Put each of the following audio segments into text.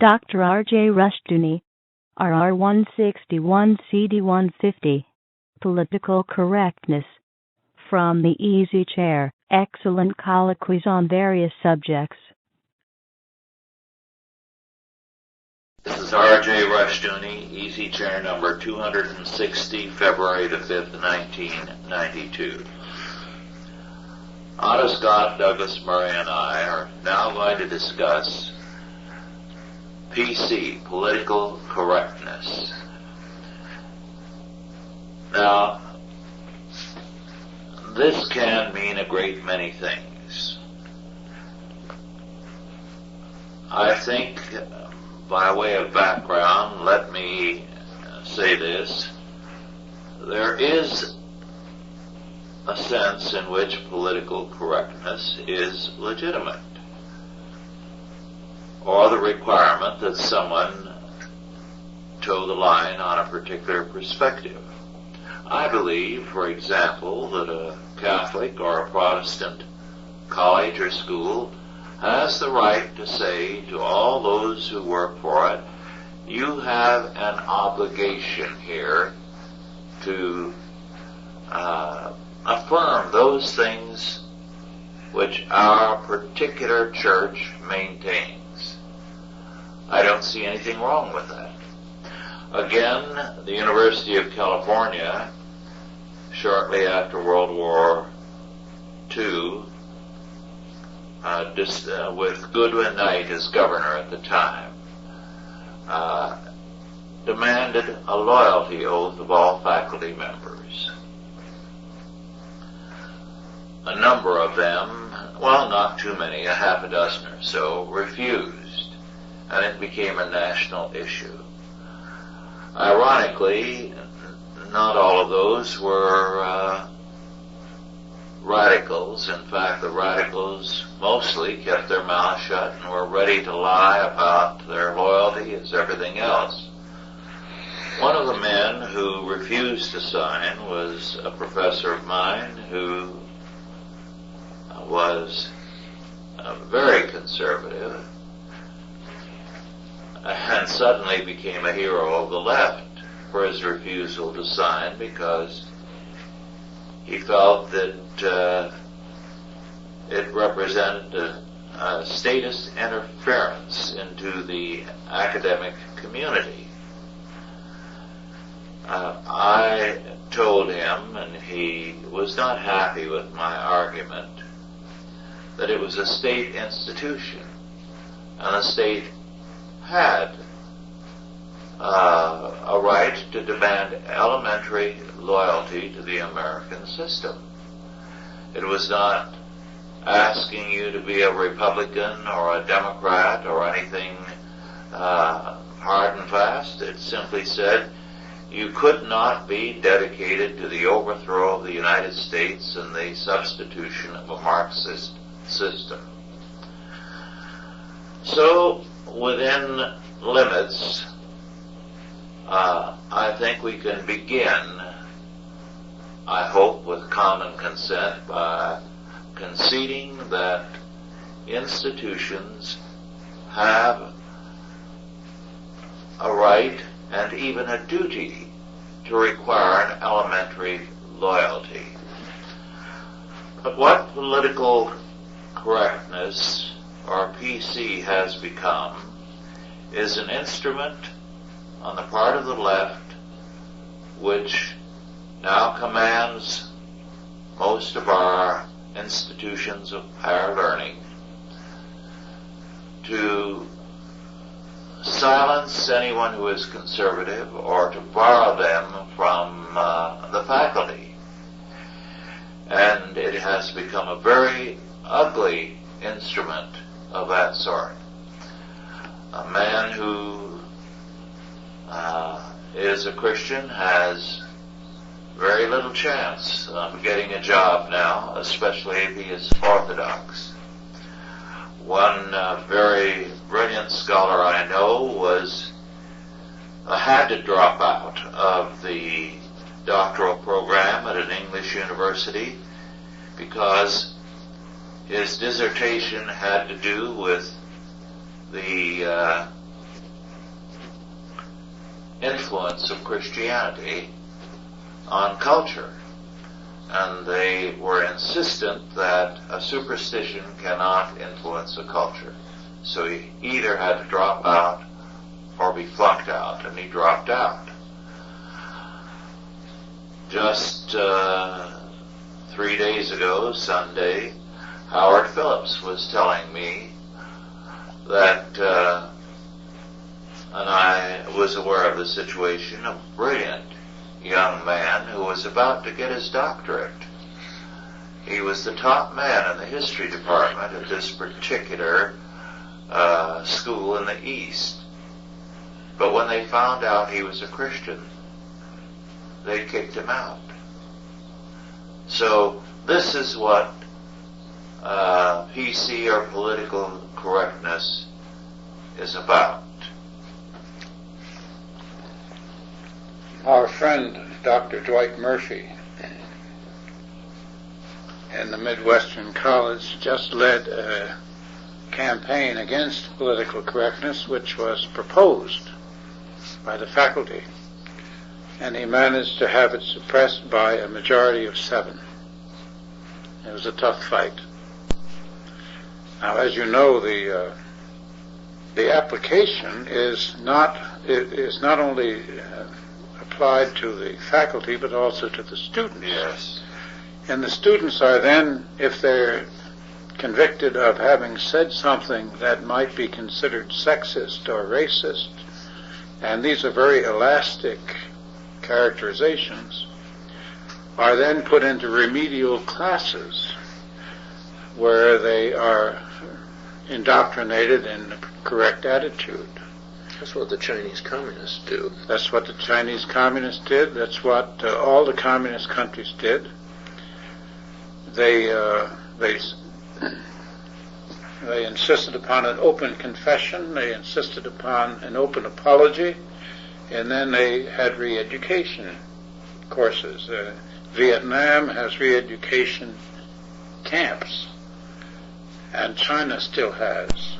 Dr. R.J. Rushdoony, RR 161 CD 150, Political Correctness, from the Easy Chair, excellent colloquies on various subjects. This is R.J. Rushdoony, Easy Chair number 260, February the 5th, 1992. Otto Scott, Douglas Murray, and I are now going to discuss PC, Political Correctness. Now, this can mean a great many things. I think, by way of background, let me say this. There is a sense in which political correctness is legitimate, or the requirement that someone toe the line on a particular perspective. I believe, for example, that a Catholic or a Protestant college or school has the right to say to all those who work for it, you have an obligation here to affirm those things which our particular church maintains. I don't see anything wrong with that. Again, the University of California, shortly after World War II, with Goodwin Knight as governor at the time, demanded a loyalty oath of all faculty members. A number of them, well, not too many, a half a dozen or so, refused, and it became a national issue. Ironically, not all of those were radicals. In fact, the radicals mostly kept their mouths shut and were ready to lie about their loyalty as everything else. One of the men who refused to sign was a professor of mine who was very conservative and suddenly became a hero of the left for his refusal to sign, because he felt that it represented a statist interference into the academic community. I told him, and he was not happy with my argument, that it was a state institution, and the state had a right to demand elementary loyalty to the American system. It was not asking you to be a Republican or a Democrat or anything hard and fast. It simply said you could not be dedicated to the overthrow of the United States and the substitution of a Marxist system. So, within limits, I think we can begin, I hope with common consent, by conceding that institutions have a right and even a duty to require an elementary loyalty. But what political correctness, or PC, has become is an instrument on the part of the left which now commands most of our institutions of higher learning to silence anyone who is conservative or to borrow them from the faculty. And it has become a very ugly instrument of that sort. A man who is a Christian has very little chance of getting a job now, especially if he is Orthodox. One very brilliant scholar I know had to drop out of the doctoral program at an English university because his dissertation had to do with the influence of Christianity on culture. And they were insistent that a superstition cannot influence a culture. So he either had to drop out or be flunked out, and he dropped out. Just 3 days ago, Sunday, Howard Phillips was telling me that, and I was aware of the situation, a brilliant young man who was about to get his doctorate. He was the top man in the history department at this particular school in the East. But when they found out he was a Christian, they kicked him out. So this is what PC, or political correctness, is about. Our friend Dr. Dwight Murphy in the Midwestern College just led a campaign against political correctness, which was proposed by the faculty, and he managed to have it suppressed by a majority of 7. It was a tough fight. Now, as you know, the application is not only applied to the faculty but also to the students. Yes. And the students are then, if they're convicted of having said something that might be considered sexist or racist, and these are very elastic characterizations, are then put into remedial classes where they are indoctrinated in the correct attitude. That's what the Chinese communists do. That's what the Chinese communists did. That's what all the communist countries did. They insisted upon an open confession. They insisted upon an open apology, and then they had re-education courses. Vietnam has re-education camps, and China still has,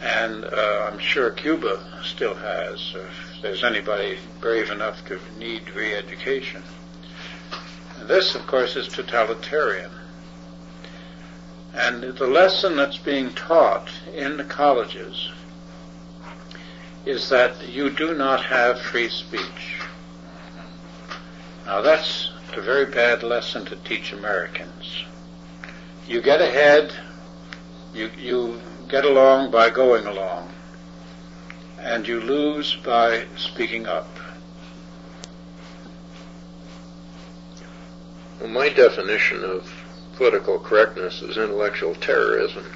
and I'm sure Cuba still has, if there's anybody brave enough to need re-education. And this, of course, is totalitarian. And the lesson that's being taught in the colleges is that you do not have free speech. Now, that's a very bad lesson to teach Americans. You get ahead, you get along by going along, and you lose by speaking up. Well, my definition of political correctness is intellectual terrorism.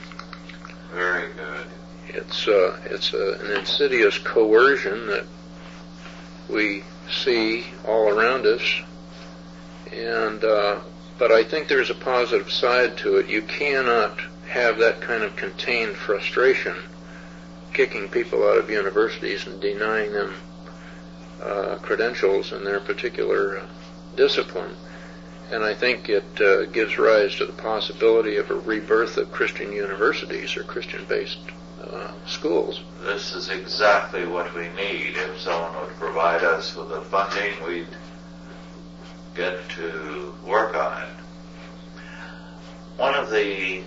Very good. It's an insidious coercion that we see all around us, and but I think there's a positive side to it. You cannot have that kind of contained frustration, kicking people out of universities and denying them credentials in their particular discipline. And I think it gives rise to the possibility of a rebirth of Christian universities or Christian-based schools. This is exactly what we need. If someone would provide us with the funding, we'd get to work on it. One of the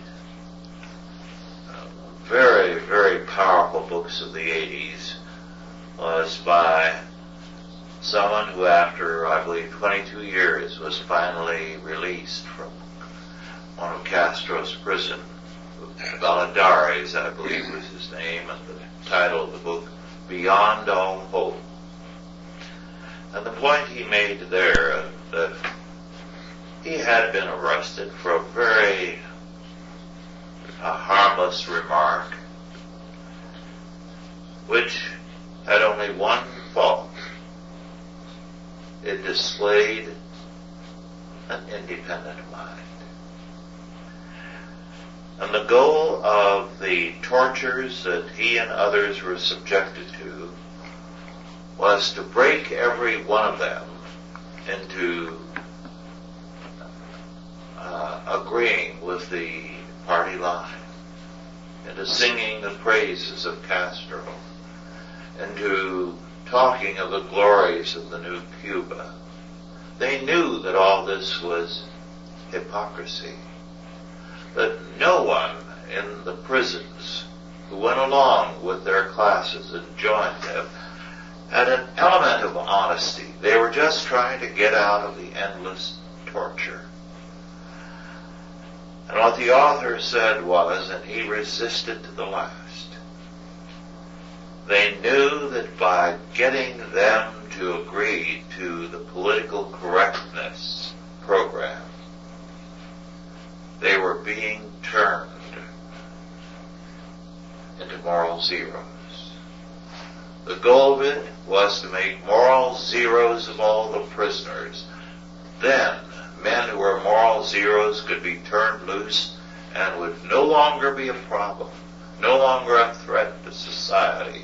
very, very powerful books of the 80s was by someone who, after, I believe, 22 years, was finally released from one of Castro's prison. Valadares, I believe, was his name, and the title of the book, Beyond All Hope. And the point he made there, that he had been arrested for a very harmless remark, which had only one fault. It displayed an independent mind. And the goal of the tortures that he and others were subjected to was to break every one of them into agreeing with the party line, into singing the praises of Castro, into talking of the glories of the new Cuba. They knew that all this was hypocrisy, that no one in the prisons who went along with their classes and joined them had an element of honesty. They were just trying to get out of the endless torture. And what the author said was, and he resisted to the last, they knew that by getting them to agree to the political correctness program, they were being turned into moral zeros. The goal of it was to make moral zeros of all the prisoners. Then, men who were moral zeros could be turned loose and would no longer be a problem, no longer a threat to society.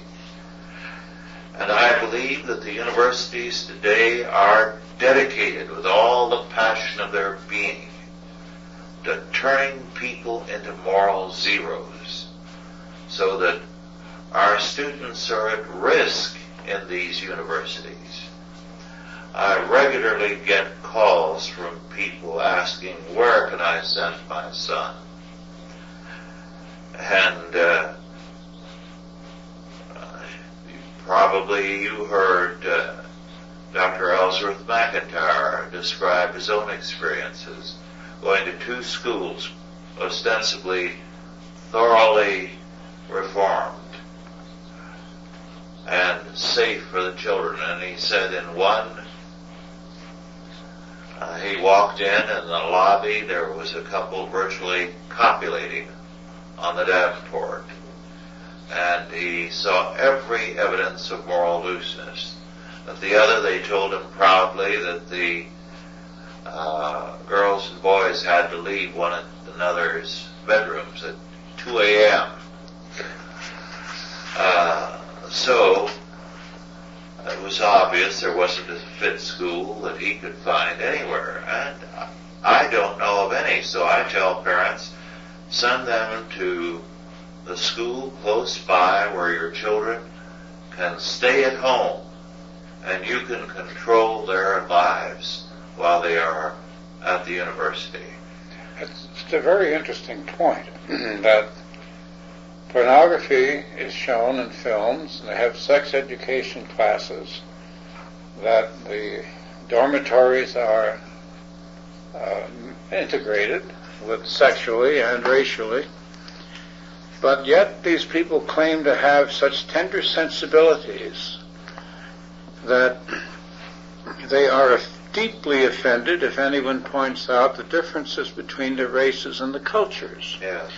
And I believe that the universities today are dedicated with all the passion of their being to turning people into moral zeros, so that our students are at risk in these universities. I regularly get calls from people asking, where can I send my son? And probably you heard Dr. Ellsworth McIntyre describe his own experiences going to two schools ostensibly thoroughly reformed and safe for the children. And he said in one, he walked in the lobby, there was a couple virtually copulating on the Davenport. And he saw every evidence of moral looseness. At the other, they told him proudly that the girls and boys had to leave one another's bedrooms at 2 a.m. So it was obvious there wasn't a fit school that he could find anywhere. And I don't know of any, so I tell parents, send them to the school close by where your children can stay at home and you can control their lives while they are at the university. It's a very interesting point that pornography is shown in films, and they have sex education classes, that the dormitories are integrated with sexually and racially. But yet these people claim to have such tender sensibilities that they are deeply offended if anyone points out the differences between the races and the cultures. Yes.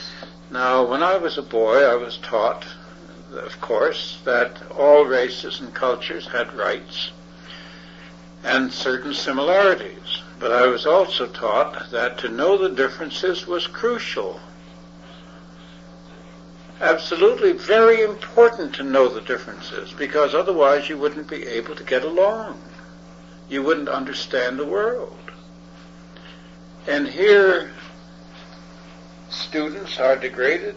Now, when I was a boy, I was taught, of course, that all races and cultures had rights and certain similarities. But I was also taught that to know the differences was crucial. Absolutely very important to know the differences, because otherwise you wouldn't be able to get along. You wouldn't understand the world. And here, students are degraded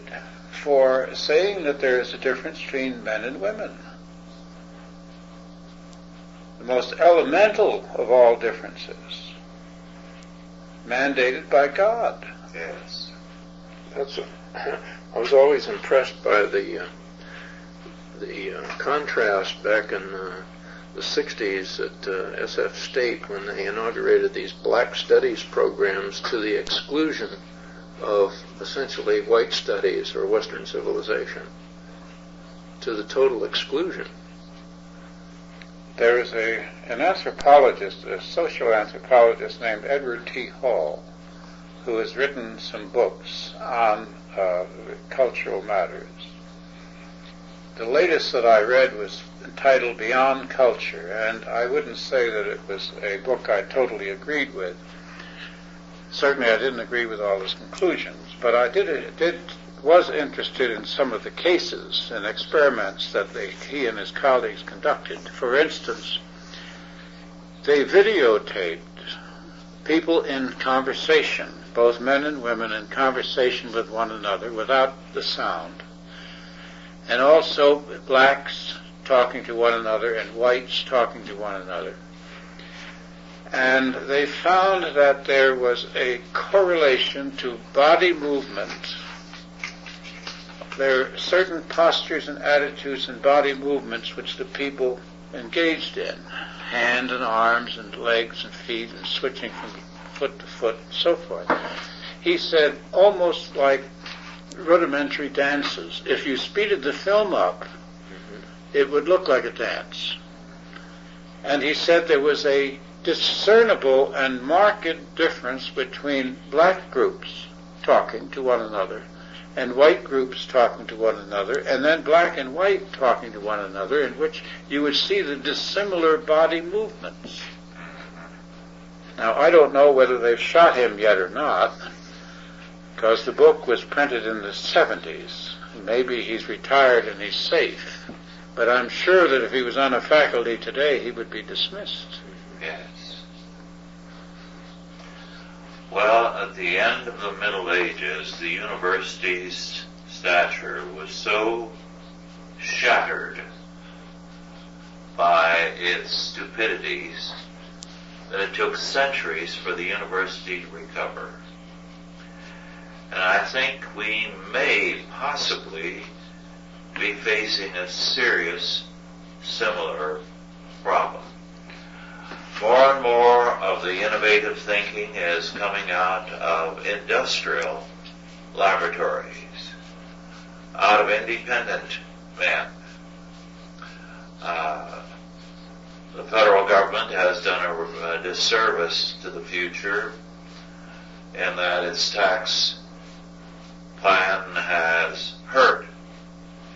for saying that there is a difference between men and women. The most elemental of all differences, mandated by God. Yes. I was always impressed by the contrast back in the 60s at SF State when they inaugurated these black studies programs to the exclusion of essentially white studies or Western civilization, to the total exclusion. There is an anthropologist, a social anthropologist named Edward T. Hall, who has written some books on cultural matters. The latest that I read was entitled Beyond Culture, and I wouldn't say that it was a book I totally agreed with. Certainly I didn't agree with all his conclusions, but I was interested in some of the cases and experiments that he and his colleagues conducted. For instance, they videotaped people in conversation, both men and women in conversation with one another without the sound, and also blacks talking to one another and whites talking to one another. And they found that there was a correlation to body movement. There are certain postures and attitudes and body movements which the people engaged in, hands and arms and legs and feet and switching from foot to foot and so forth. He said almost like rudimentary dances. If you speeded the film up, it would look like a dance. And he said there was a discernible and marked difference between black groups talking to one another and white groups talking to one another, and then black and white talking to one another, in which you would see the dissimilar body movements. Now, I don't know whether they've shot him yet or not, because the book was printed in the 70s. Maybe he's retired and he's safe. But I'm sure that if he was on a faculty today, he would be dismissed. Yes. Well, at the end of the Middle Ages, the university's stature was so shattered by its stupidities that it took centuries for the university to recover. And I think we may possibly be facing a serious similar problem. More and more of the innovative thinking is coming out of industrial laboratories, out of independent men. The federal government has done a disservice to the future in that its tax plan has hurt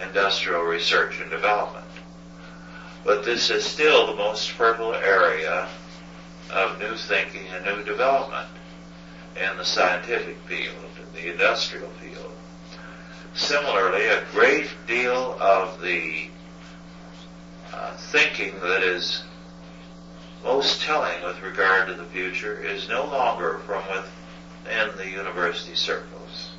industrial research and development. But this is still the most fertile area of new thinking and new development in the scientific field, in the industrial field. Similarly, a great deal of the thinking that is most telling with regard to the future is no longer from within the university circles.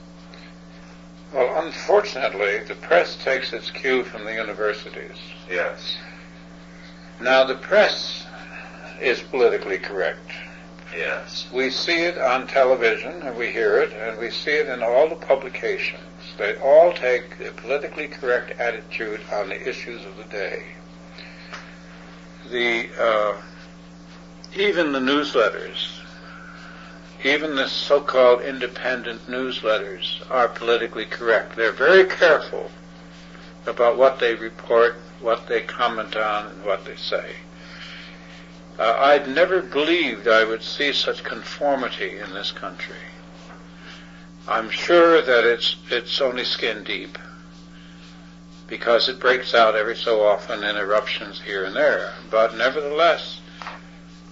Well, unfortunately, the press takes its cue from the universities. Yes. Now, the press is politically correct. Yes. We see it on television, and we hear it, and we see it in all the publications. They all take a politically correct attitude on the issues of the day. Even the newsletters, even the so-called independent newsletters are politically correct. They're very careful about what they report, what they comment on, and what they say. I'd never believed I would see such conformity in this country. I'm sure that it's only skin deep, because it breaks out every so often in eruptions here and there. But nevertheless,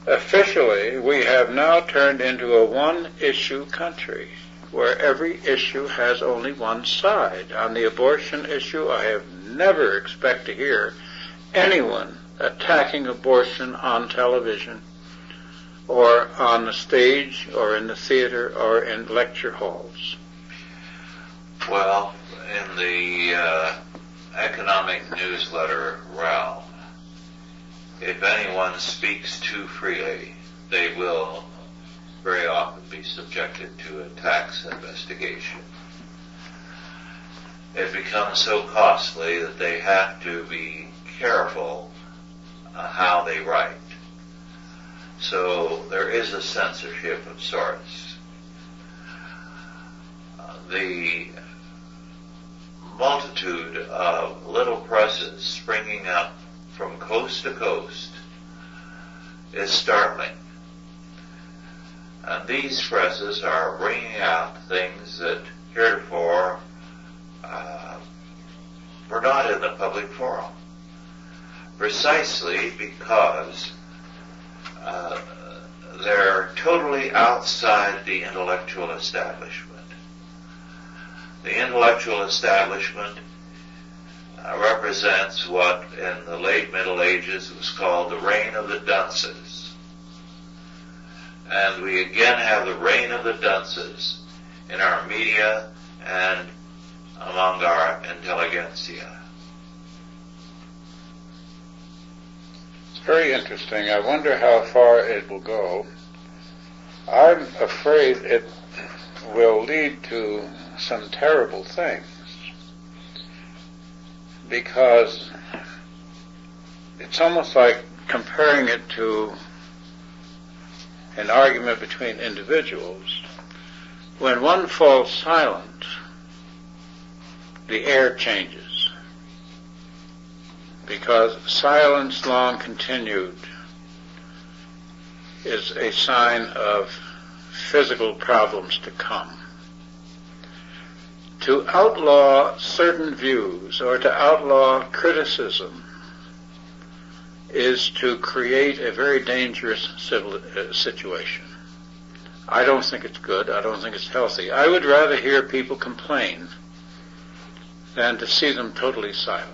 officially, we have now turned into a one-issue country, where every issue has only one side. On the abortion issue, I have never expected to hear anyone attacking abortion on television, or on the stage, or in the theater, or in lecture halls. Well, in the economic newsletter realm, if anyone speaks too freely, they will very often be subjected to a tax investigation. It becomes so costly that they have to be careful how they write. So there is a censorship of sorts. The multitude of little presses springing up from coast to coast is startling. And these presses are bringing out things that heretofore were not in the public forum, precisely because they're totally outside the intellectual establishment. The intellectual establishment represents what in the late Middle Ages was called the reign of the dunces. And we again have the reign of the dunces in our media and among our intelligentsia. very interesting. I wonder how far it will go. I'm afraid it will lead to some terrible things, because it's almost like comparing it to an argument between individuals. When one falls silent, the air changes, because silence long continued is a sign of physical problems to come. To outlaw certain views or to outlaw criticism is to create a very dangerous situation. I don't think it's good. I don't think it's healthy. I would rather hear people complain than to see them totally silent.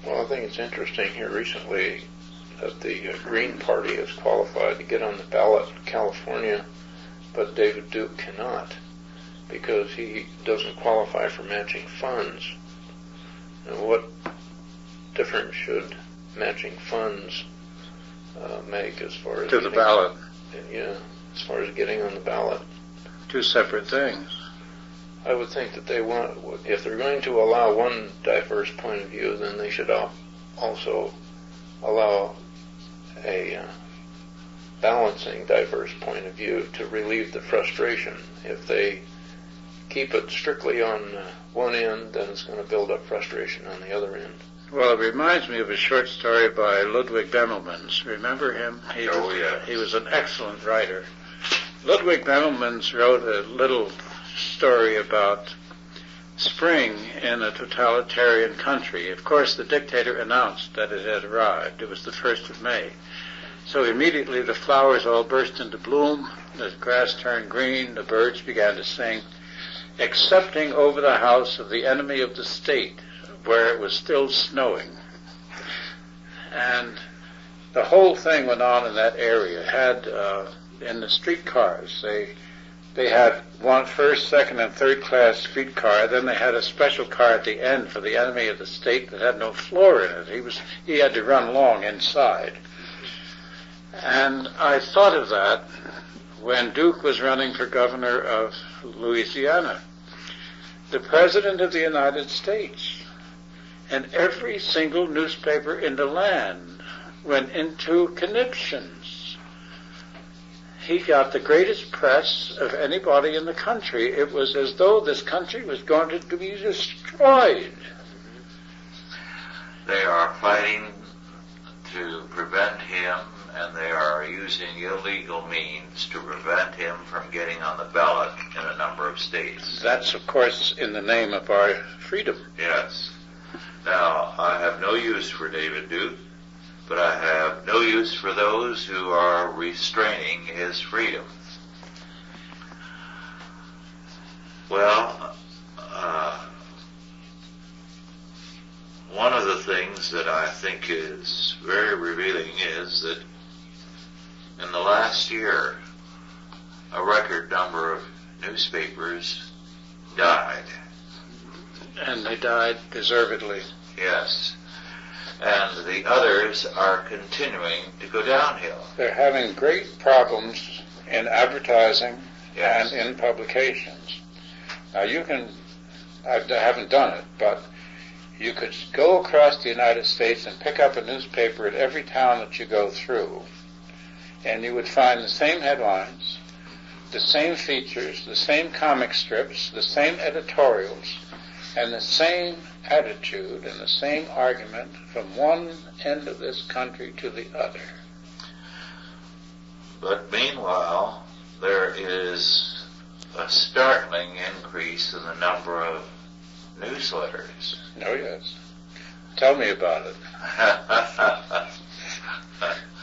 Well, I think it's interesting here recently that the Green Party has qualified to get on the ballot in California, but David Duke cannot because he doesn't qualify for matching funds. Now, what difference should matching funds make as far as to the ballot? Yeah, as far as getting on the ballot. Two separate things. I would think that they want, if they're going to allow one diverse point of view, then they should also allow a balancing diverse point of view to relieve the frustration. If they keep it strictly on one end, then it's going to build up frustration on the other end. Well, it reminds me of a short story by Ludwig Bemelmans. Remember him? He was an excellent writer. Ludwig Bemelmans wrote a little story about spring in a totalitarian country. Of course, the dictator announced that it had arrived. It was the 1st of May. So immediately the flowers all burst into bloom, the grass turned green, the birds began to sing, excepting over the house of the enemy of the state, where it was still snowing. And the whole thing went on in that area. Had in the streetcars, they had one first, second, and third class streetcar. Then they had a special car at the end for the enemy of the state that had no floor in it. He had to run long inside. And I thought of that when Duke was running for governor of Louisiana. The President of the United States and every single newspaper in the land went into conniptions. He got the greatest press of anybody in the country. It was as though this country was going to be destroyed. They are fighting to prevent him, and they are using illegal means to prevent him from getting on the ballot in a number of states. That's, of course, in the name of our freedom. Yes. Now, I have no use for David Duke, but I have no use for those who are restraining his freedom. Well, one of the things that I think is very revealing is that in the last year, a record number of newspapers died. And they died deservedly. Yes. And the others are continuing to go downhill. They're having great problems in advertising Yes. and in publications. Now I haven't done it, but you could go across the United States and pick up a newspaper at every town that you go through, and you would find the same headlines, the same features, the same comic strips, the same editorials, and the same attitude and the same argument from one end of this country to the other. But meanwhile, there is a startling increase in the number of newsletters. Oh, yes. Tell me about it.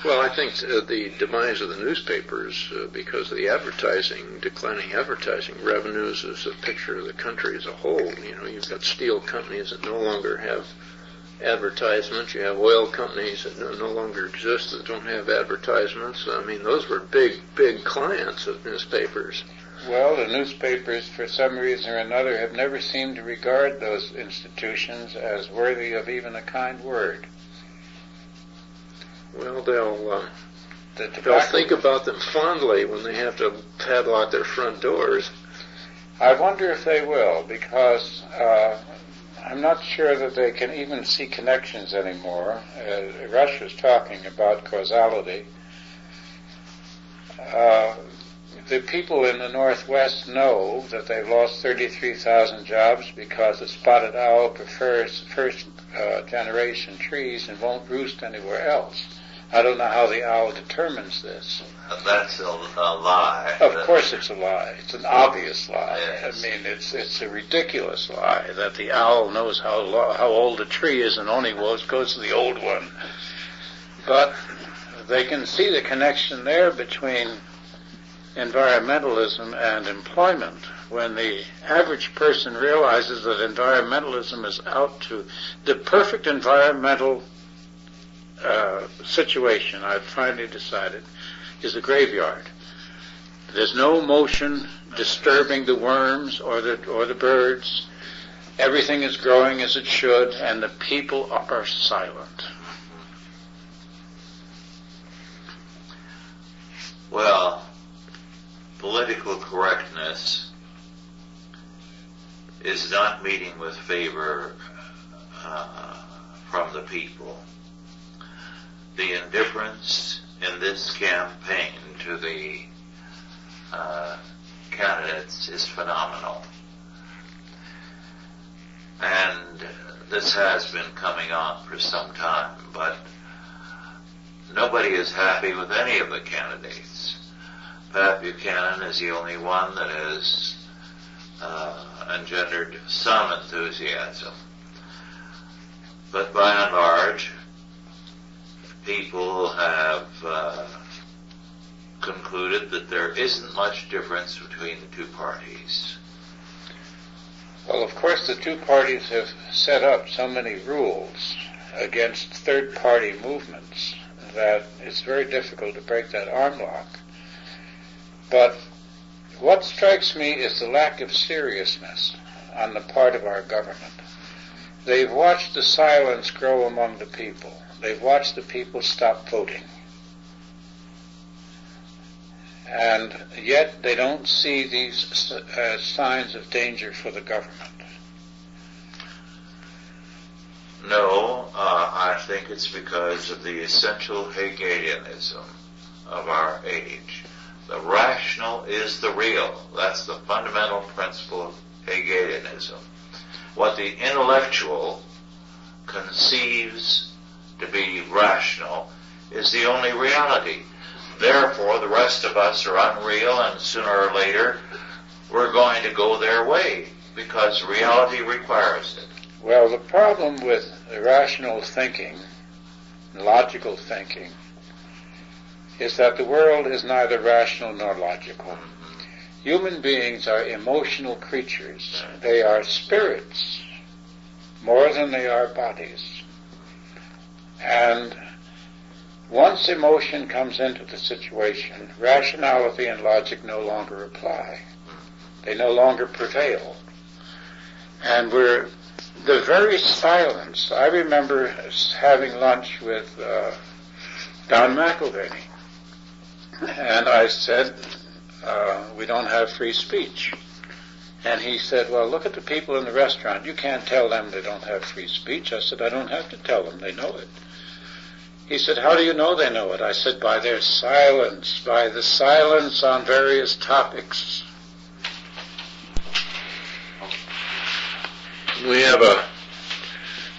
Well, I think the demise of the newspapers because of the declining advertising revenues is a picture of the country as a whole. You know, you've got steel companies that no longer have advertisements. You have oil companies that no longer exist that don't have advertisements. I mean, those were big clients of newspapers. Well, the newspapers, for some reason or another, have never seemed to regard those institutions as worthy of even a kind word. Well, they'll think about them fondly when they have to padlock their front doors. I wonder if they will, because I'm not sure that they can even see connections anymore. Rush was talking about causality. The people in the Northwest know that they've lost 33,000 jobs because the spotted owl prefers first-generation trees and won't roost anywhere else. I don't know how the owl determines this. That's a lie. Of course it's a lie. It's an obvious lie. Yes. I mean, it's a ridiculous lie that the owl knows how old a tree is and only goes to the old one. But they can see the connection there between environmentalism and employment. When the average person realizes that environmentalism is out to the perfect environmental situation, I've finally decided, is a graveyard. There's no motion disturbing the worms or the birds. Everything is growing as it should, and the people are silent. Well, political correctness is not meeting with favor from the people. The indifference in this campaign to the candidates is phenomenal. And this has been coming on for some time, but nobody is happy with any of the candidates. Pat Buchanan is the only one that has engendered some enthusiasm. But by and large, people have concluded that there isn't much difference between the two parties. Well, of course, the two parties have set up so many rules against third-party movements that it's very difficult to break that arm lock. But what strikes me is the lack of seriousness on the part of our government. They've watched the silence grow among the people. They've watched the people stop voting. And yet they don't see these signs of danger for the government. No, I think it's because of the essential Hegelianism of our age. The rational is the real. That's the fundamental principle of Hegelianism. What the intellectual conceives to be rational is the only reality. Therefore, the rest of us are unreal, and sooner or later, we're going to go their way, because reality requires it. Well, the problem with rational thinking, logical thinking, is that the world is neither rational nor logical. Human beings are emotional creatures. They are spirits more than they are bodies. And once emotion comes into the situation, rationality and logic no longer apply. They no longer prevail. And we're the very silence. I remember having lunch with Don McIlvany, and I said, we don't have free speech. And he said, well, look at the people in the restaurant. You can't tell them they don't have free speech. I said, I don't have to tell them. They know it. He said, how do you know they know it? I said, by their silence, by the silence on various topics. We have a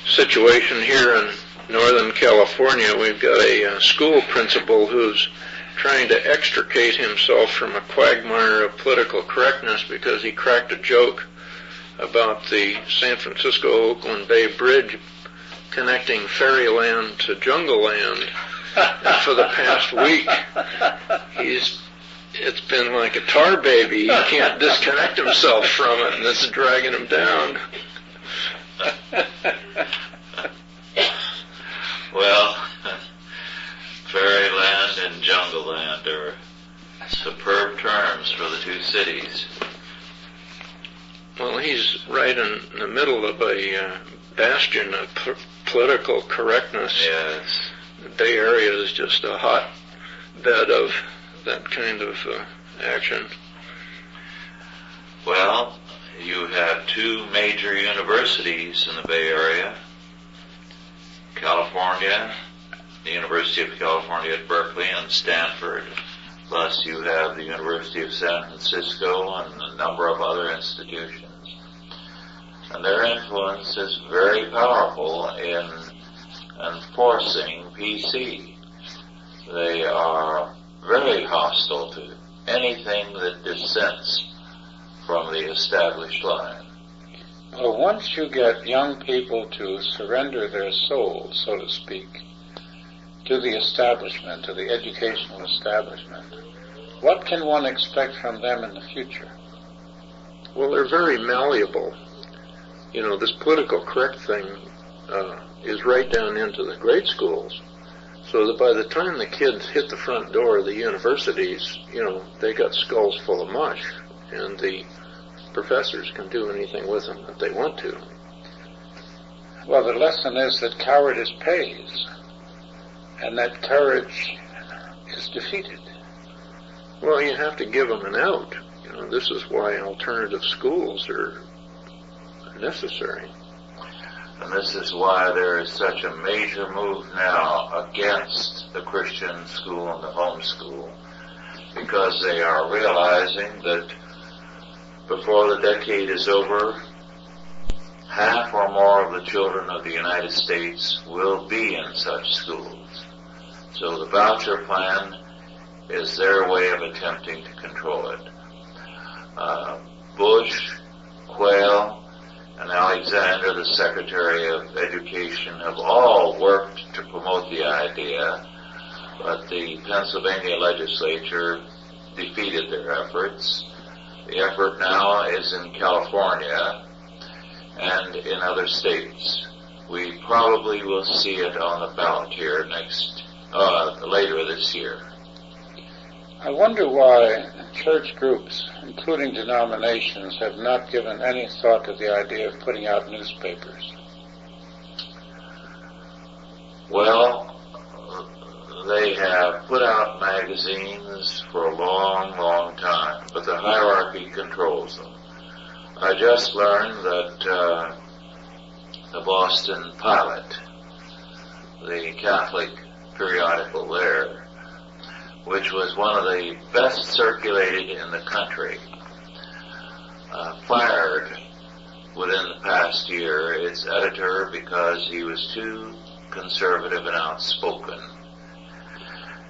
situation here in Northern California. We've got a school principal who's trying to extricate himself from a quagmire of political correctness because he cracked a joke about the San Francisco-Oakland Bay Bridge connecting Fairyland to Jungle Land. And for the past week, it's been like a tar baby. He can't disconnect himself from it, and this is dragging him down. Well, Fairyland and Jungle Land are superb terms for the two cities. Well, he's right in the middle of a bastion of political correctness. Yes. The Bay Area is just a hotbed of that kind of action. Well, you have two major universities in the Bay Area. California, the University of California at Berkeley, and Stanford. Plus you have the University of San Francisco and a number of other institutions. And their influence is very powerful in enforcing PC. They are very hostile to anything that dissents from the established line. Well, once you get young people to surrender their souls, so to speak, to the establishment, to the educational establishment, what can one expect from them in the future? Well, they're very malleable. You know, this political correct thing is right down into the grade schools, so that by the time the kids hit the front door of the universities, you know, they got skulls full of mush, and the professors can do anything with them that they want to. Well, the lesson is that cowardice pays, and that courage is defeated. Well, you have to give them an out. You know, this is why alternative schools are necessary. And this is why there is such a major move now against the Christian school and the home school, because they are realizing that before the decade is over, half or more of the children of the United States will be in such schools. So the voucher plan is their way of attempting to control it. Bush, Quayle, and Alexander, the Secretary of Education, have all worked to promote the idea, but the Pennsylvania legislature defeated their efforts. The effort now is in California and in other states. We probably will see it on the ballot here later this year. I wonder why church groups, including denominations, have not given any thought to the idea of putting out newspapers. Well, they have put out magazines for a long, long time, but the hierarchy controls them. I just learned that the Boston Pilot, the Catholic periodical there, which was one of the best circulated in the country, fired within the past year its editor because he was too conservative and outspoken.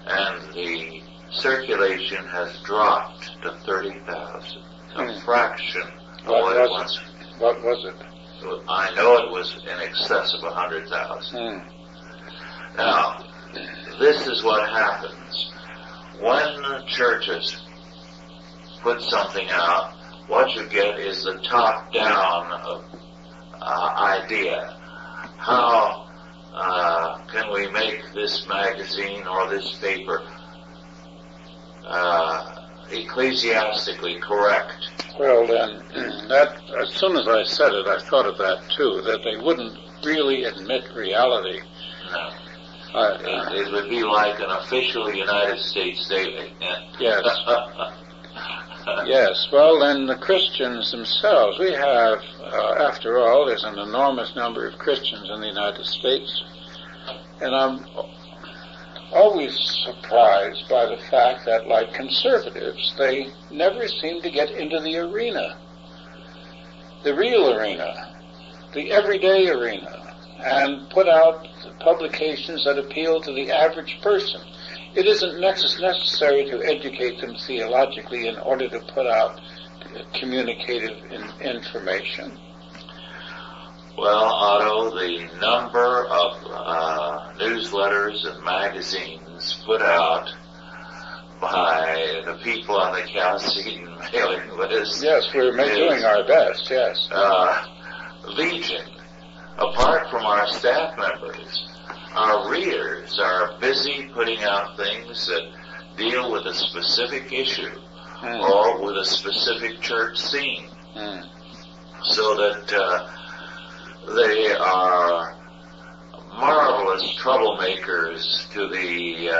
And the circulation has dropped to 30,000, a fraction of what it was. What was it? I know it was in excess of 100,000. Now, this is what happens. When churches put something out, what you get is the top-down idea. How can we make this magazine or this paper ecclesiastically correct? Well, then, that as soon as I said it, I thought of that too, that they wouldn't really admit reality. No. It would be like an official United States daily. Yes. Yes. Well, then the Christians themselves, we have, after all, there's an enormous number of Christians in the United States, and I'm always surprised by the fact that, like conservatives, they never seem to get into the arena, the real arena, the everyday arena, and put out publications that appeal to the average person. It isn't necessary to educate them theologically in order to put out communicative information. Well, Otto, the number of newsletters and magazines put out by the people on the Chalcedon mailing list. Yes, we're doing our best, yes. Legion. Apart from our staff members, our readers are busy putting out things that deal with a specific issue or with a specific church scene, so that they are marvelous troublemakers to the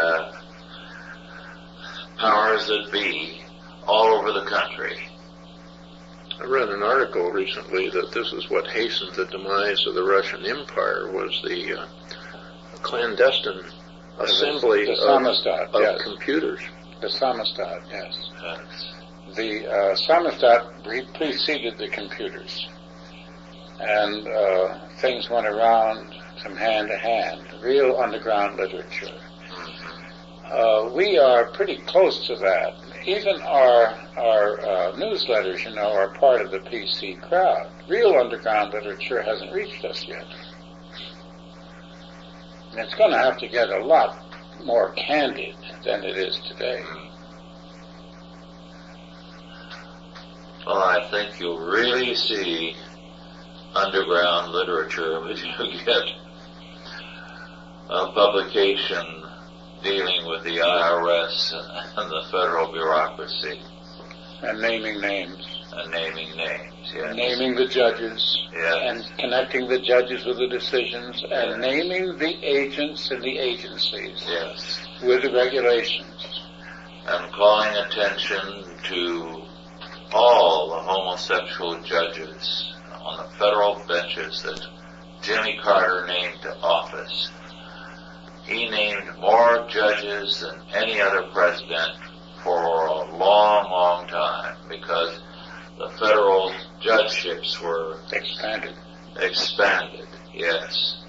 powers that be all over the country. I read an article recently that this is what hastened the demise of the Russian Empire, was the clandestine assembly of computers. The samizdat, yes. The samizdat preceded the computers, and things went around from hand to hand, real underground literature. We are pretty close to that. Even our newsletters, are part of the PC crowd. Real underground literature hasn't reached us yet. And it's going to have to get a lot more candid than it is today. Well, I think you'll really see underground literature when you get a publication dealing with the IRS and the federal bureaucracy. And naming names. And naming names, yes. Naming the judges. Yes. And connecting the judges with the decisions. And naming the agents and the agencies. Yes. With the regulations. And calling attention to all the homosexual judges on the federal benches that Jimmy Carter named to office. He named more judges than any other president for a long, long time, because the federal judgeships were expanded, yes.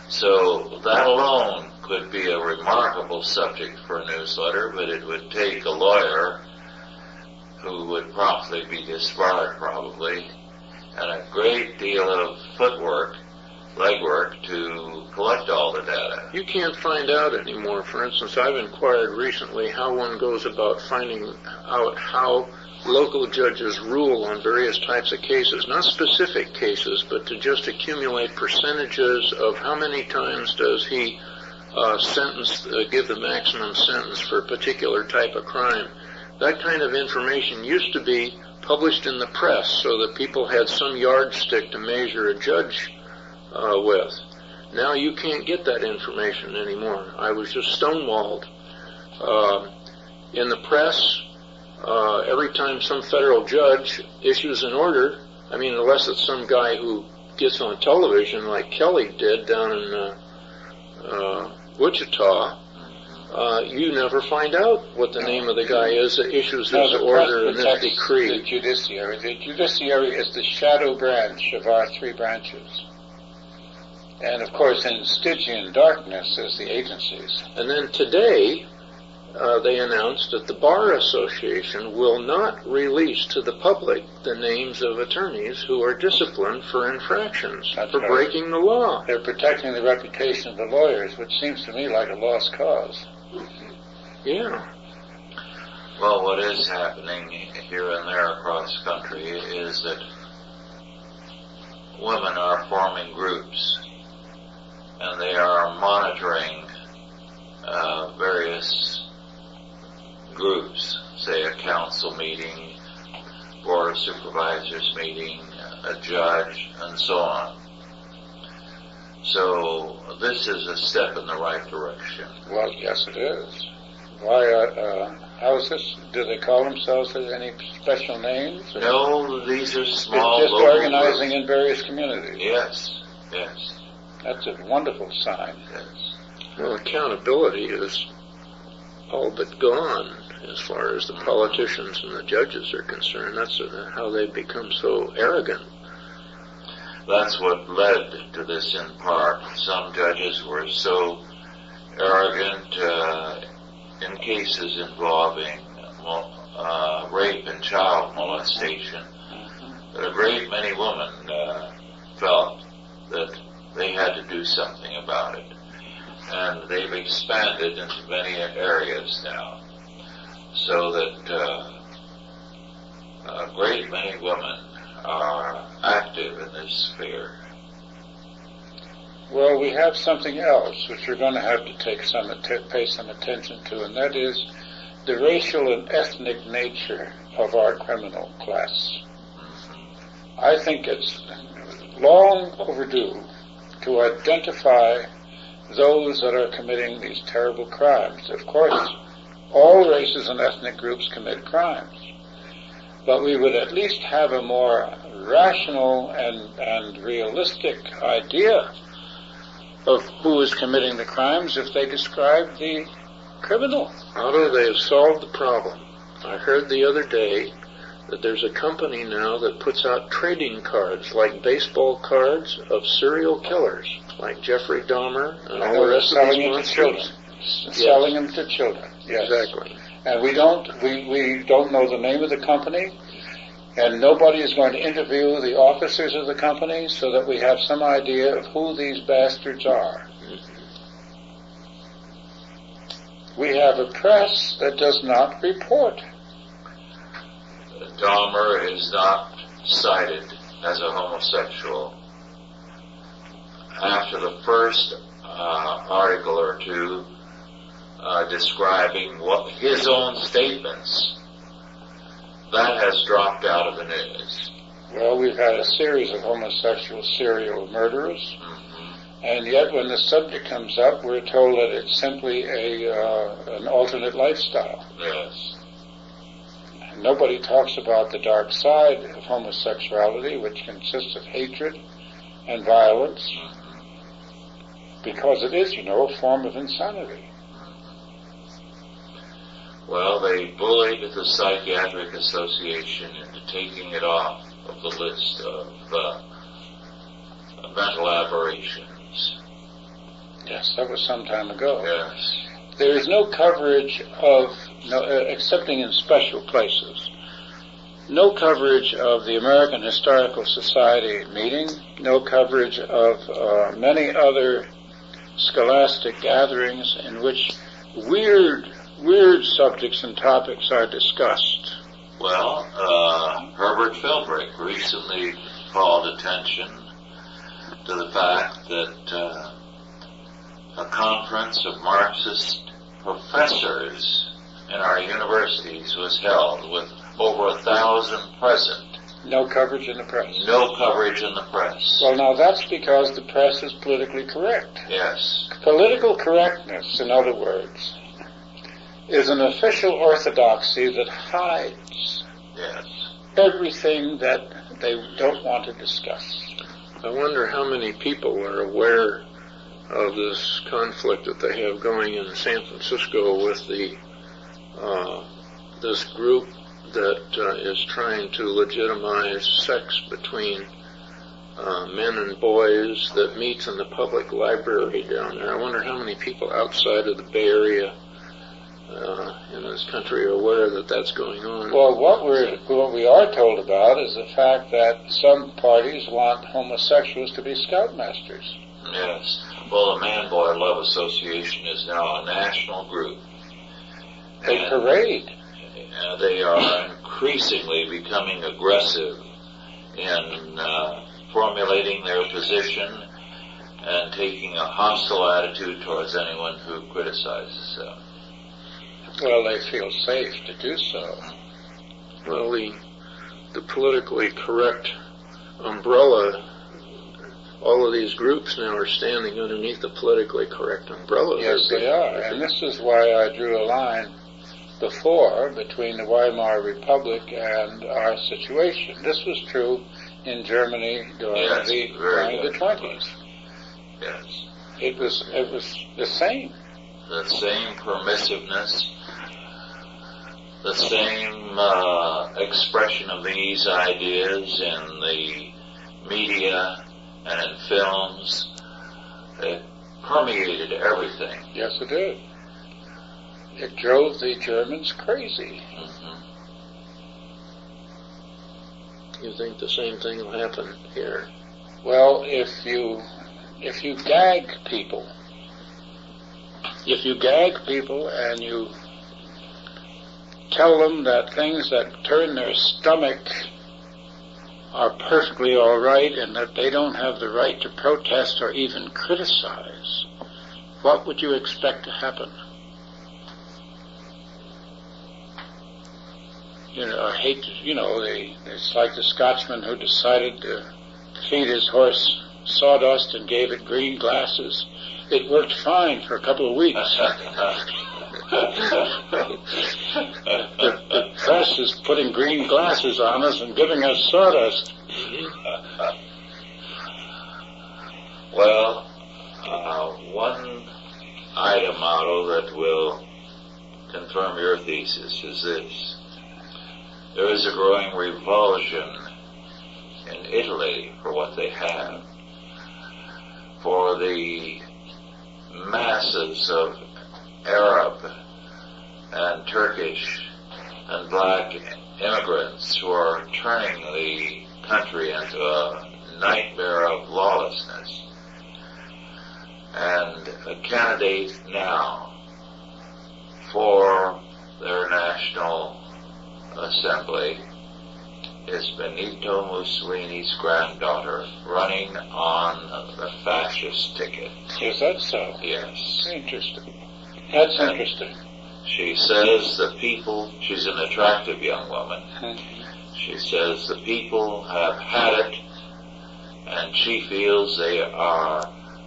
So that alone could be a remarkable subject for a newsletter, but it would take a lawyer who would promptly be disbarred probably, and a great deal of legwork to collect all the data. You can't find out anymore. For instance, I've inquired recently how one goes about finding out how local judges rule on various types of cases, not specific cases, but to just accumulate percentages of how many times does he give the maximum sentence for a particular type of crime. That kind of information used to be published in the press so that people had some yardstick to measure a judge with. Now you can't get that information anymore. I was just stonewalled. In the press, every time some federal judge issues an order, unless it's some guy who gets on television like Kelly did down in Wichita, you never find out what the name of the guy is that issues this order and this decree. The judiciary. The judiciary is the shadow branch of our three branches. And, of course, in Stygian darkness is the agencies. And then today, they announced that the Bar Association will not release to the public the names of attorneys who are disciplined for infractions, for breaking the law. They're protecting the reputation of the lawyers, which seems to me like a lost cause. Yeah. Well, what is happening here and there across the country is that women are forming groups, and they are monitoring various groups, say a council meeting, board of supervisors meeting, a judge, and so on. So this is a step in the right direction. Well, yes, it is. Why? How is this? Do they call themselves any special names? No, these are small. It's just organizing groups in various communities. Yes, yes. That's a wonderful sign. Yes. Well, accountability is all but gone as far as the politicians and the judges are concerned. That's how they've become so arrogant. That's what led to this in part. Some judges were so arrogant in cases involving rape and child molestation that a great many women felt that they had to do something about it. And they've expanded into many areas now, so that a great many women are active in this sphere. Well, we have something else which we're going to have to pay some attention to, and that is the racial and ethnic nature of our criminal class. I think it's long overdue to identify those that are committing these terrible crimes. Of course, all races and ethnic groups commit crimes, but we would at least have a more rational and realistic idea of who is committing the crimes if they describe the criminal. How do they have solved the problem? I heard the other day that there's a company now that puts out trading cards, like baseball cards, of serial killers, like Jeffrey Dahmer and all the rest of these monsters. Selling them to children. Yes. Exactly. And we don't know the name of the company, and nobody is going to interview the officers of the company so that we have some idea of who these bastards are. We have a press that does not report. Dahmer is not cited as a homosexual. After the first article or two describing what his own statements, that has dropped out of the news. Well, we've had a series of homosexual serial murderers, and yet when the subject comes up, we're told that it's simply an alternate lifestyle. Yes. Nobody talks about the dark side of homosexuality, which consists of hatred and violence, because it is, a form of insanity. Well, they bullied the Psychiatric Association into taking it off of the list of mental aberrations. Yes, that was some time ago. Yes. There is no coverage of, excepting in special places, no coverage of the American Historical Society meeting, no coverage of many other scholastic gatherings in which weird subjects and topics are discussed. Well, Herbert Philbrick recently called attention to the fact that a conference of Marxist professors in our universities was held with over 1,000 present. No coverage in the press. No coverage in the press. Well, now that's because the press is politically correct. Yes. Political correctness, in other words, is an official orthodoxy that hides everything that they don't want to discuss. I wonder how many people are aware of this conflict that they have going in San Francisco with the this group that is trying to legitimize sex between men and boys that meets in the public library down there. I wonder how many people outside of the Bay Area in this country are aware that that's going on. Well, what we are told about is the fact that some parties want homosexuals to be scoutmasters. Yes. Well, the Man-Boy Love Association is now a national group. They parade. They are increasingly becoming aggressive in formulating their position and taking a hostile attitude towards anyone who criticizes them. Well, they feel safe to do so. Well, the politically correct umbrella, all of these groups now are standing underneath the politically correct umbrella. Yes, they are. And this is why I drew a line before between the Weimar Republic and our situation. This was true in Germany during the 20s. Yes. It was the same. The same permissiveness, the same expression of these ideas in the media and in films. It permeated everything. Yes, it did. It drove the Germans crazy. You think the same thing will happen here? Well, if you gag people, and you tell them that things that turn their stomach are perfectly all right and that they don't have the right to protest or even criticize, what would you expect to happen? I hate to, it's like the Scotsman who decided to feed his horse sawdust and gave it green glasses. It worked fine for a couple of weeks. The press is putting green glasses on us and giving us sawdust. Well, one item model that will confirm your thesis is this. There is a growing revulsion in Italy for what they have, for the masses of Arab and Turkish and black immigrants who are turning the country into a nightmare of lawlessness. And a candidate now for their National Assembly is Benito Mussolini's granddaughter running on the fascist ticket. Is that so? Yes. Interesting. That's interesting. She says the people, she's an attractive young woman, she says the people have had it, and she feels they are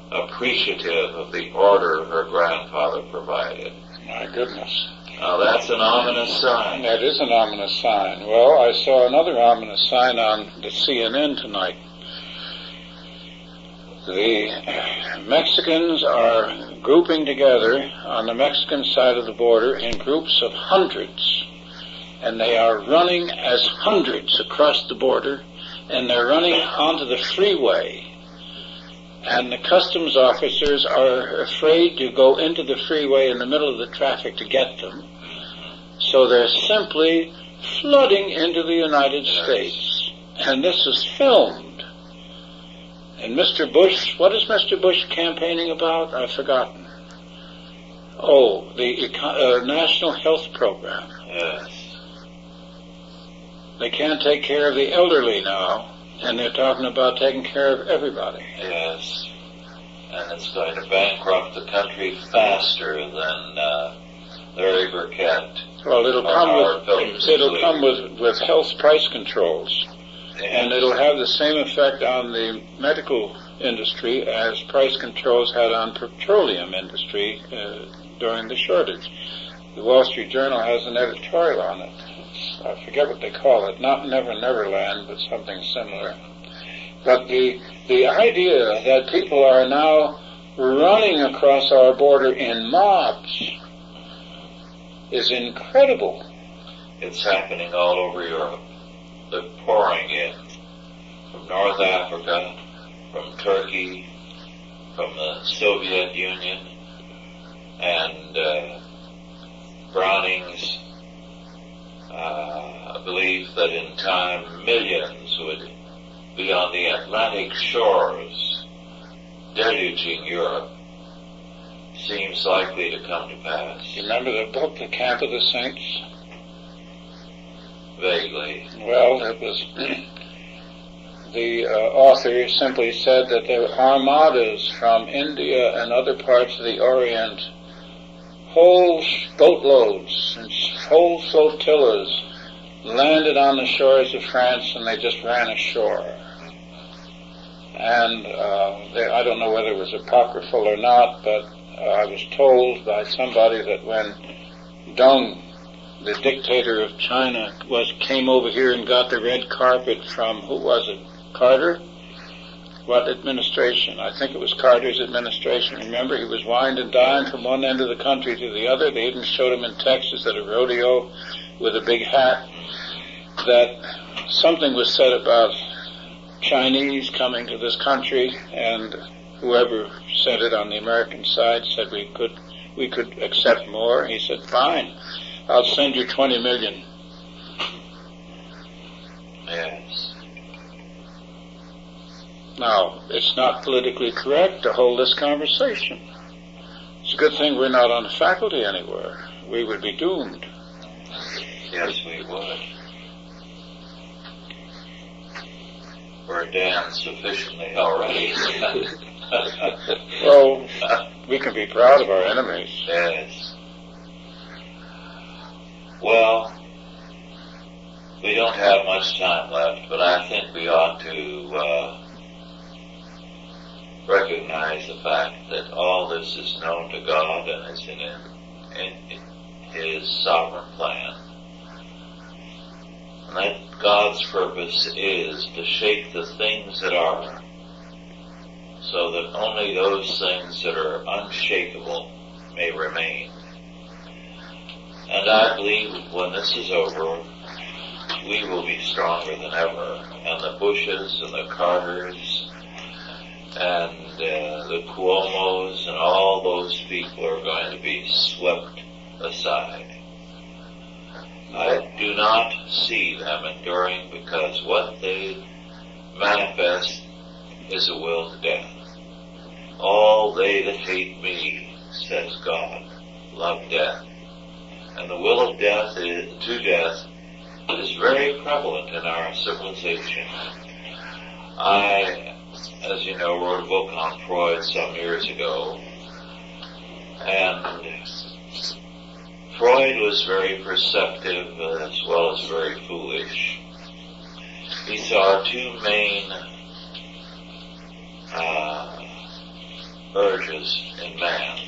appreciative of the order her grandfather provided. My goodness. Now that's an ominous sign. That is an ominous sign. Well, I saw another ominous sign on the CNN tonight. The Mexicans are grouping together on the Mexican side of the border in groups of hundreds, and they are running as hundreds across the border, and they're running onto the freeway. And the customs officers are afraid to go into the freeway in the middle of the traffic to get them. So they're simply flooding into the United States. And this is filmed. And Mr. Bush, what is Mr. Bush campaigning about? I've forgotten. Oh, the National Health Program. Yes. They can't take care of the elderly now. And they're talking about taking care of everybody. Yes. And it's going to bankrupt the country faster than Larry Burkett. Well, it'll come with health price controls. Yes. And it'll have the same effect on the medical industry as price controls had on petroleum industry during the shortage. The Wall Street Journal has an editorial on it. I forget what they call it, not Never Never Land, but something similar. But the idea that people are now running across our border in mobs is incredible. It's happening all over Europe. They're pouring in from North Africa, from Turkey, from the Soviet Union, and Browning's belief that in time millions would be on the Atlantic shores deluging Europe seems likely to come to pass. You remember the book, The Camp of the Saints? Vaguely. Well, it was the author simply said that there were armadas from India and other parts of the Orient, whole boatloads and whole flotillas landed on the shores of France, and they just ran ashore. And I don't know whether it was apocryphal or not, but I was told by somebody that when Deng, the dictator of China, came over here and got the red carpet from, who was it, Carter? What administration? I think it was Carter's administration. Remember, he was wined and dined from one end of the country to the other. They even showed him in Texas at a rodeo with a big hat. That something was said about Chinese coming to this country, and whoever said it on the American side said we could accept more. He said, fine, I'll send you 20 million. Yes. Now, it's not politically correct to hold this conversation. It's a good thing we're not on the faculty anywhere. We would be doomed. Yes, we would. We're damned sufficiently already. Well, we can be proud of our enemies. Yes. Well, We don't have much time left, but I think we ought to recognize the fact that all this is known to God and is in His sovereign plan. And that God's purpose is to shake the things that are, so that only those things that are unshakable may remain. And I believe when this is over, we will be stronger than ever, and the Bushes and the Carters and the Cuomos and all those people are going to be swept aside. I do not see them enduring, because what they manifest is a will to death. All they that hate me, says God, love death. And the will of death to death is very prevalent in our civilization. I, as you know, wrote a book on Freud some years ago, and Freud was very perceptive as well as very foolish. He saw two main urges in man.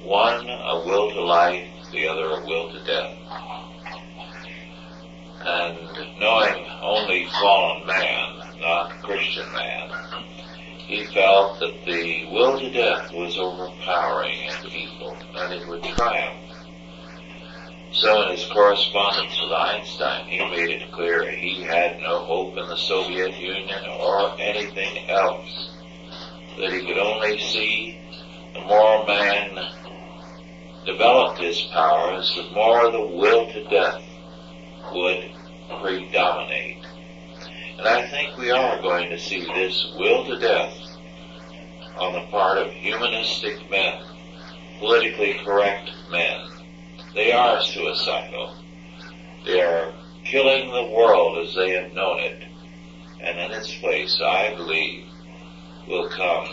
One, a will to life, the other, a will to death. And knowing only fallen man, not Christian man, he felt that the will to death was overpowering and evil, and it would triumph. So in his correspondence with Einstein, he made it clear he had no hope in the Soviet Union or anything else, that he could only see the more man developed his powers, the more the will to death would predominate. And I think we are going to see this will to death on the part of humanistic men, politically correct men. They are suicidal. They are killing the world as they have known it. And in its place, I believe, will come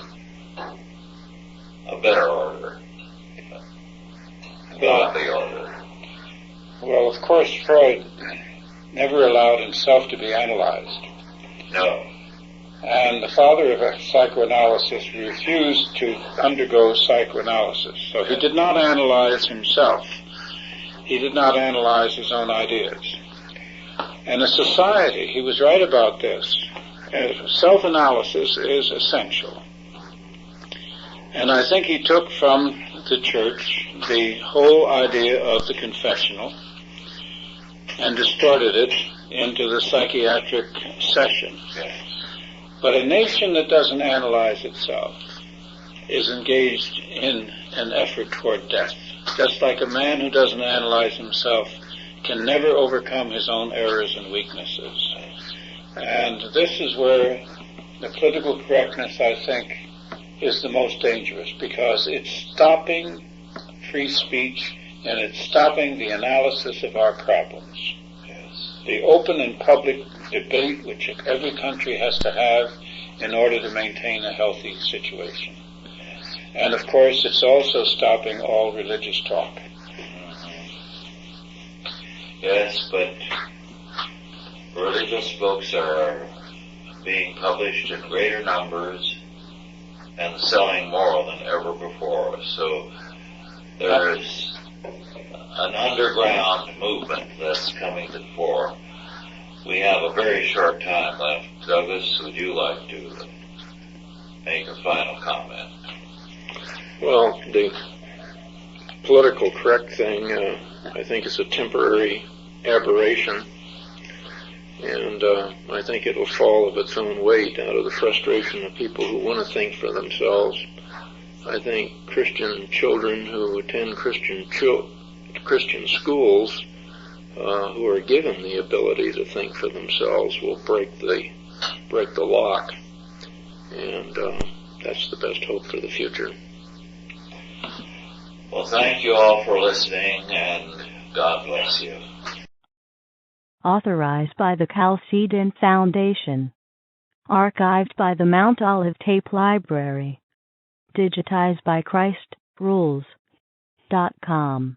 a better order, a godly order. Well, of course, Freud never allowed himself to be analyzed. No. And the father of psychoanalysis refused to undergo psychoanalysis. So he did not analyze himself. He did not analyze his own ideas. And a society, he was right about this, self-analysis is essential. And I think he took from the church the whole idea of the confessional and distorted it into the psychiatric session. But a nation that doesn't analyze itself is engaged in an effort toward death. Just like a man who doesn't analyze himself can never overcome his own errors and weaknesses. And this is where the political correctness, I think, is the most dangerous, because it's stopping free speech and it's stopping the analysis of our problems. The open and public debate which every country has to have in order to maintain a healthy situation. And of course, it's also stopping all religious talk. Yes, but religious books are being published in greater numbers and selling more than ever before. So there's an underground movement that's coming to the fore. We have a very short time left. Douglas, would you like to make a final comment? Well, the political correct thing, I think, is a temporary aberration, and I think it'll fall of its own weight out of the frustration of people who want to think for themselves. I think Christian children who attend Christian schools, who are given the ability to think for themselves, will break the lock, and that's the best hope for the future. Well, thank you all for listening, and God bless you. Authorized by the Chalcedon Foundation. Archived by the Mount Olive Tape Library. Digitized by ChristRules.com.